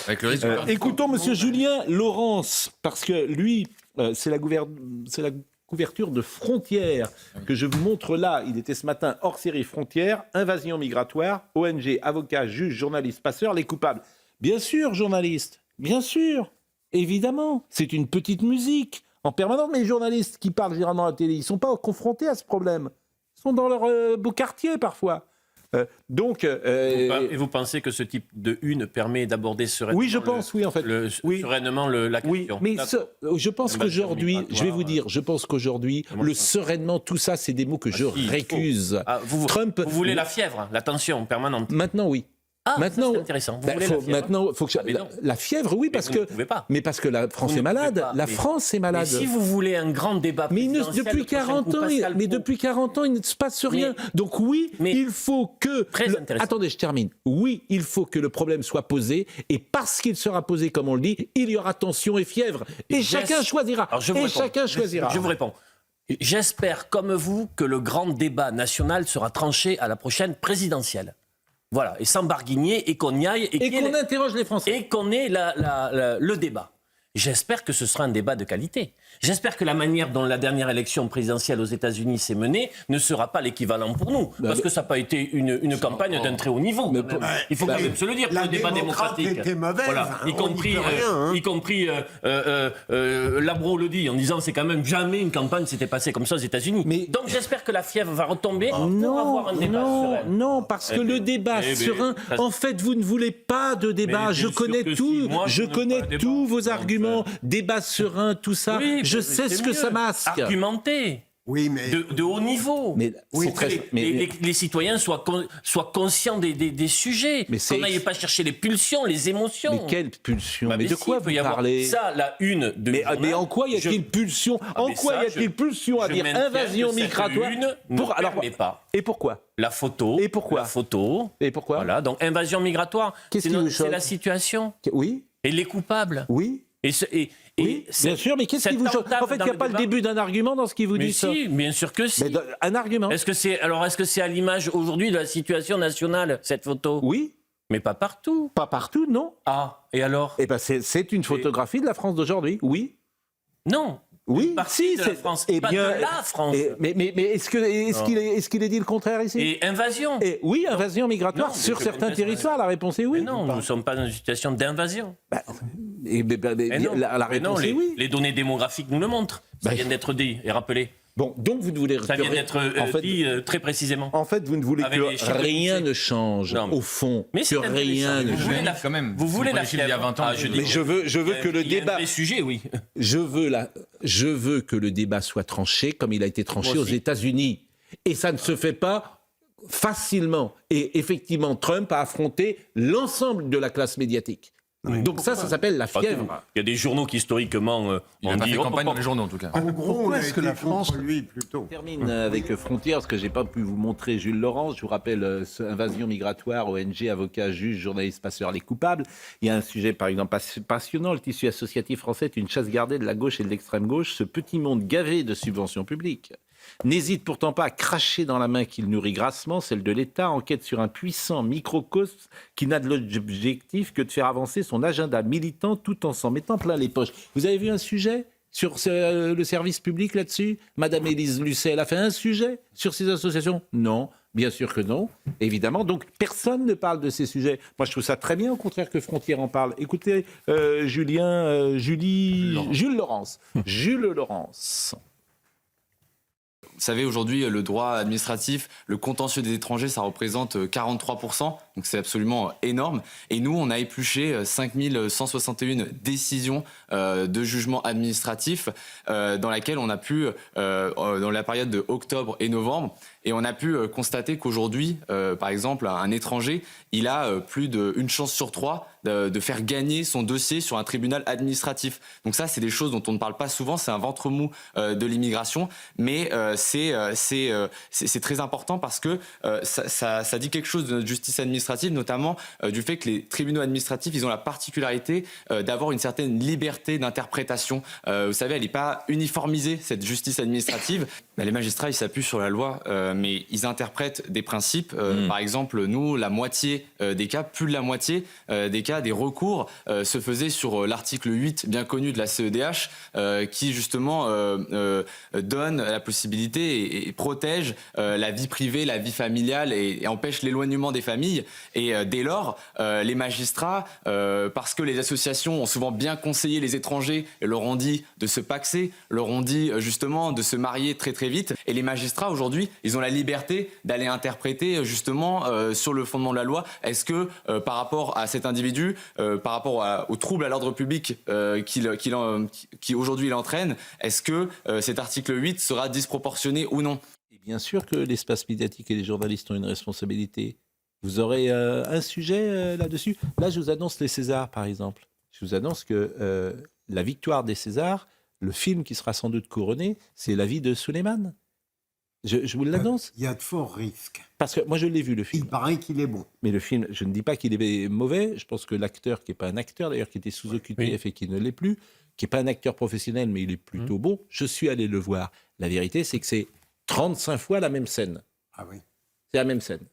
Avec le risque de... Écoutons Monsieur Julien Laurence, parce que lui, c'est la couverture de Frontières que je vous montre là. Il était ce matin hors série Frontières, invasion migratoire, ONG, avocats, juges, journalistes, passeurs, les coupables. Bien sûr, journalistes, bien sûr, évidemment, c'est une petite musique en permanence. Mais les journalistes qui parlent généralement à la télé, ils ne sont pas confrontés à ce problème. Ils sont dans leur beau quartier parfois. Et vous pensez que ce type de une permet d'aborder sereinement, oui, je pense, oui, en fait. sereinement la question. Oui, mais je pense qu'aujourd'hui, je vais vous dire, je pense qu'aujourd'hui, le sereinement, tout ça, c'est des mots que je récuse. Trump, vous voulez la fièvre, la tension permanente. Maintenant, oui. Maintenant, c'est intéressant. Vous voulez la fièvre. Maintenant, faut que la fièvre, oui, parce que. Mais parce que la France est malade. La France est malade. Mais si vous voulez un grand débat présidentiel, depuis 40 ans, depuis 40 ans, il ne se passe rien. Donc oui, il faut que. Attendez, je termine. Oui, il faut que le problème soit posé, et parce qu'il sera posé, comme on le dit, il y aura tension et fièvre, et chacun choisira. Je vous réponds. J'espère, comme vous, que le grand débat national sera tranché à la prochaine présidentielle. Voilà, et sans barguigner, et qu'on y aille. Et qu'on interroge les Français. Et qu'on ait le débat. J'espère que ce sera un débat de qualité. J'espère que la manière dont la dernière élection présidentielle aux États-Unis s'est menée ne sera pas l'équivalent pour nous. Parce que ça n'a pas été une campagne d'un très haut niveau. Il faut quand même se le dire, pour le débat démocratique. Était mauvaise, voilà. Y compris Labro le dit, en disant c'est quand même jamais une campagne s'était passée comme ça aux États-Unis. Donc j'espère que la fièvre va retomber pour avoir un débat serein. Non, parce que le débat serein, en fait, vous ne voulez pas de débat. Je connais tout. Je connais tous vos arguments. Débat serein, tout ça. Oui, je sais ce que ça masque. Argumenté. Oui, mais... de haut niveau. Mais les citoyens soient conscients des sujets. Qu'on n'aille pas chercher les pulsions, les émotions. Mais quelles pulsions? Mais de quoi vous parlez? Ça, la une de... Mais en quoi y a-t-il pulsion? En quoi y a-t-il pulsion à dire invasion migratoire? Et pourquoi? La photo. Et pourquoi? La photo. Et pourquoi? Voilà, donc invasion migratoire. C'est la situation. Oui. Et les coupables. Oui. Oui, bien sûr, mais qu'est-ce qui vous choque? En fait, il n'y a pas le début d'un argument dans ce qu'il vous dit. Si, bien sûr que si. Mais un argument. Est-ce que c'est à l'image aujourd'hui de la situation nationale, cette photo? Oui. Mais pas partout. Pas partout, non. Ah, et alors? Eh ben, c'est une photographie de la France d'aujourd'hui, oui. Non. Oui, si, c'est la France. Pas de la France. Mais est-ce qu'il est dit le contraire ici? Et invasion. Oui, invasion migratoire sur certains territoires. La réponse est oui. Mais non, nous ne sommes pas dans une situation d'invasion. La réponse est oui. Les données démographiques nous le montrent. Ça vient d'être dit et rappelé. Bon, donc vous ne voulez... Ça vient d'être dit très précisément. En fait, vous ne voulez que rien ne change, au fond. Mais que rien ne change. Quand même. Vous voulez la fièvre il y a 20 ans. Mais je veux que le débat... Il y a un sujet, oui. Je veux que le débat soit tranché comme il a été tranché aux États-Unis. Et ça ne se fait pas facilement. Et effectivement, Trump a affronté l'ensemble de la classe médiatique. Donc ça s'appelle la fièvre. Il y a des journaux qui historiquement il a pas fait campagne dans les journaux en tout cas. En gros, est-ce que la France lui plutôt? Je termine avec Frontières, parce que j'ai pas pu vous montrer Jules Laurence. Je vous rappelle invasion migratoire, ONG, avocats, juges, journalistes, passeurs, les coupables. Il y a un sujet par exemple passionnant. Le tissu associatif français est une chasse gardée de la gauche et de l'extrême gauche. Ce petit monde gavé de subventions publiques n'hésite pourtant pas à cracher dans la main qu'il nourrit grassement, celle de l'État, enquête sur un puissant microcosme qui n'a de l'objectif que de faire avancer son agenda militant tout en s'en mettant plein les poches. Vous avez vu un sujet sur le service public là-dessus? Madame Élise Lucet, elle a fait un sujet sur ces associations? Non, bien sûr que non, évidemment. Donc personne ne parle de ces sujets. Moi, je trouve ça très bien, au contraire, que Frontières en parle. Écoutez, Jules Laurence. Jules Laurence. Vous savez, aujourd'hui, le droit administratif, le contentieux des étrangers, ça représente 43%, donc c'est absolument énorme. Et nous, on a épluché 5161 décisions de jugement administratif dans laquelle on a pu, dans la période de octobre et novembre, et on a pu constater qu'aujourd'hui, par exemple, un étranger, il a plus d'une chance sur 3 de faire gagner son dossier sur un tribunal administratif. Donc ça, c'est des choses dont on ne parle pas souvent, c'est un ventre mou de l'immigration, mais c'est très important parce que ça dit quelque chose de notre justice administrative, notamment du fait que les tribunaux administratifs, ils ont la particularité d'avoir une certaine liberté d'interprétation. Vous savez, elle n'est pas uniformisée, cette justice administrative. Les magistrats, ils s'appuient sur la loi, mais ils interprètent des principes. Par exemple, nous, la moitié des cas, plus de la moitié des cas, des recours se faisaient sur l'article 8, bien connu de la CEDH, qui justement donne la possibilité et protège la vie privée, la vie familiale et empêche l'éloignement des familles. Et dès lors, les magistrats, parce que les associations ont souvent bien conseillé les étrangers et leur ont dit de se paxer, leur ont dit justement de se marier très très vite. Et les magistrats aujourd'hui, ils ont la liberté d'aller interpréter justement sur le fondement de la loi. Est-ce que par rapport à cet individu, par rapport au trouble à l'ordre public qui aujourd'hui l'entraîne, est-ce que cet article 8 sera disproportionné ou non? Et bien sûr que l'espace médiatique et les journalistes ont une responsabilité. Vous aurez un sujet là-dessus. Là, je vous annonce les Césars, par exemple. Je vous annonce que la victoire des Césars, le film qui sera sans doute couronné, c'est La vie de Souleymane. Je vous l'annonce. Il y a de forts risques. Parce que moi, je l'ai vu, le film. Il paraît qu'il est bon. Mais le film, je ne dis pas qu'il est mauvais. Je pense que l'acteur, qui n'est pas un acteur, d'ailleurs, qui était sous OQTF et qui ne l'est plus, qui n'est pas un acteur professionnel, mais il est plutôt bon, je suis allé le voir. La vérité, c'est que c'est 35 fois la même scène. Ah oui. C'est la même scène.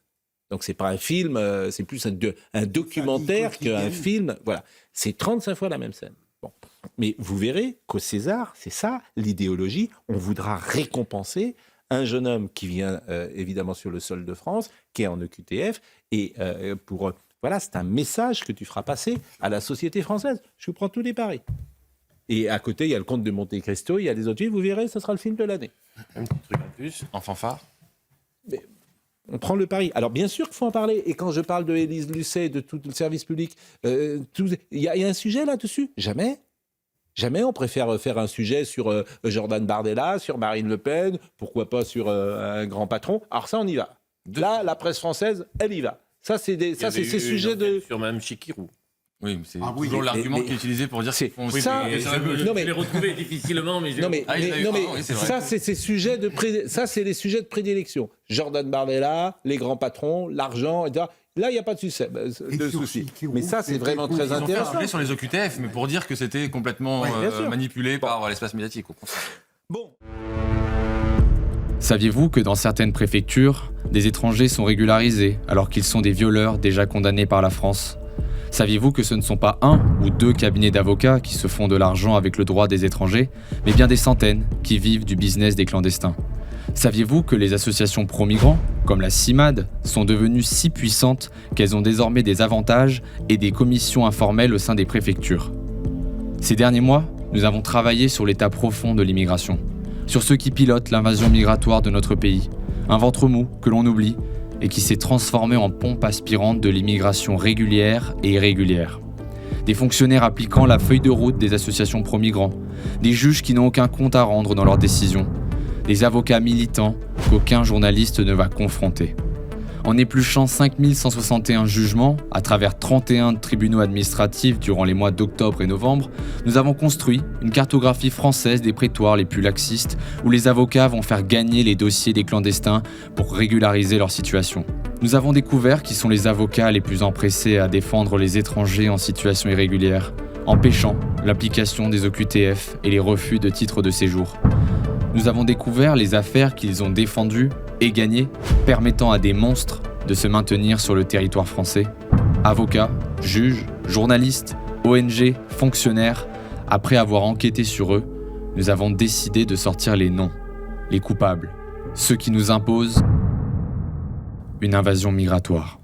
Donc, c'est pas un film, c'est plus un documentaire qu'un film. Voilà. C'est 35 fois la même scène. Bon. Mais vous verrez qu'au César, c'est ça, l'idéologie. On voudra récompenser un jeune homme qui vient évidemment sur le sol de France, qui est en EQTF, et voilà, c'est un message que tu feras passer à la société française. Je vous prends tous les paris. Et à côté, il y a le Comte de Monte Cristo, il y a les autres films, vous verrez, ce sera le film de l'année. Un petit truc en plus, en fanfare. Mais on prend le pari. Alors bien sûr qu'il faut en parler. Et quand je parle de Élise Lucet, de tout le service public, il y a un sujet là-dessus? Jamais. Jamais on préfère faire un sujet sur Jordan Bardella, sur Marine Le Pen, pourquoi pas sur un grand patron. Alors ça, on y va. Là, la presse française, elle y va. Ça, c'est ces sujets de... Sur même Chikirou. Oui, c'est toujours l'argument qui est utilisé pour dire c'est qu'ils font... ça. Je l'ai retrouvé difficilement, mais... Ça, c'est ces sujets ça, c'est les sujets de prédilection. Jordan Bardella, les grands patrons, l'argent, etc. Là, il n'y a pas de souci. Mais ça, c'est vraiment très intéressant. Ils ont fait un sujet sur les OQTF, mais pour dire que c'était complètement manipulé par l'espace médiatique. Bon. Saviez-vous que dans certaines préfectures, des étrangers sont régularisés alors qu'ils sont des violeurs déjà condamnés par la France ? Saviez-vous que ce ne sont pas 1 ou 2 cabinets d'avocats qui se font de l'argent avec le droit des étrangers, mais bien des centaines qui vivent du business des clandestins ? Saviez-vous que les associations pro-migrants, comme la CIMAD, sont devenues si puissantes qu'elles ont désormais des avantages et des commissions informelles au sein des préfectures ? Ces derniers mois, nous avons travaillé sur l'état profond de l'immigration, sur ceux qui pilotent l'invasion migratoire de notre pays, un ventre mou que l'on oublie et qui s'est transformé en pompe aspirante de l'immigration régulière et irrégulière. Des fonctionnaires appliquant la feuille de route des associations pro-migrants, des juges qui n'ont aucun compte à rendre dans leurs décisions, des avocats militants qu'aucun journaliste ne va confronter. En épluchant 5161 jugements à travers 31 tribunaux administratifs durant les mois d'octobre et novembre, nous avons construit une cartographie française des prétoires les plus laxistes où les avocats vont faire gagner les dossiers des clandestins pour régulariser leur situation. Nous avons découvert qui sont les avocats les plus empressés à défendre les étrangers en situation irrégulière, empêchant l'application des OQTF et les refus de titres de séjour. Nous avons découvert les affaires qu'ils ont défendues et gagnées, permettant à des monstres de se maintenir sur le territoire français. Avocats, juges, journalistes, ONG, fonctionnaires, après avoir enquêté sur eux, nous avons décidé de sortir les noms, les coupables, ceux qui nous imposent une invasion migratoire.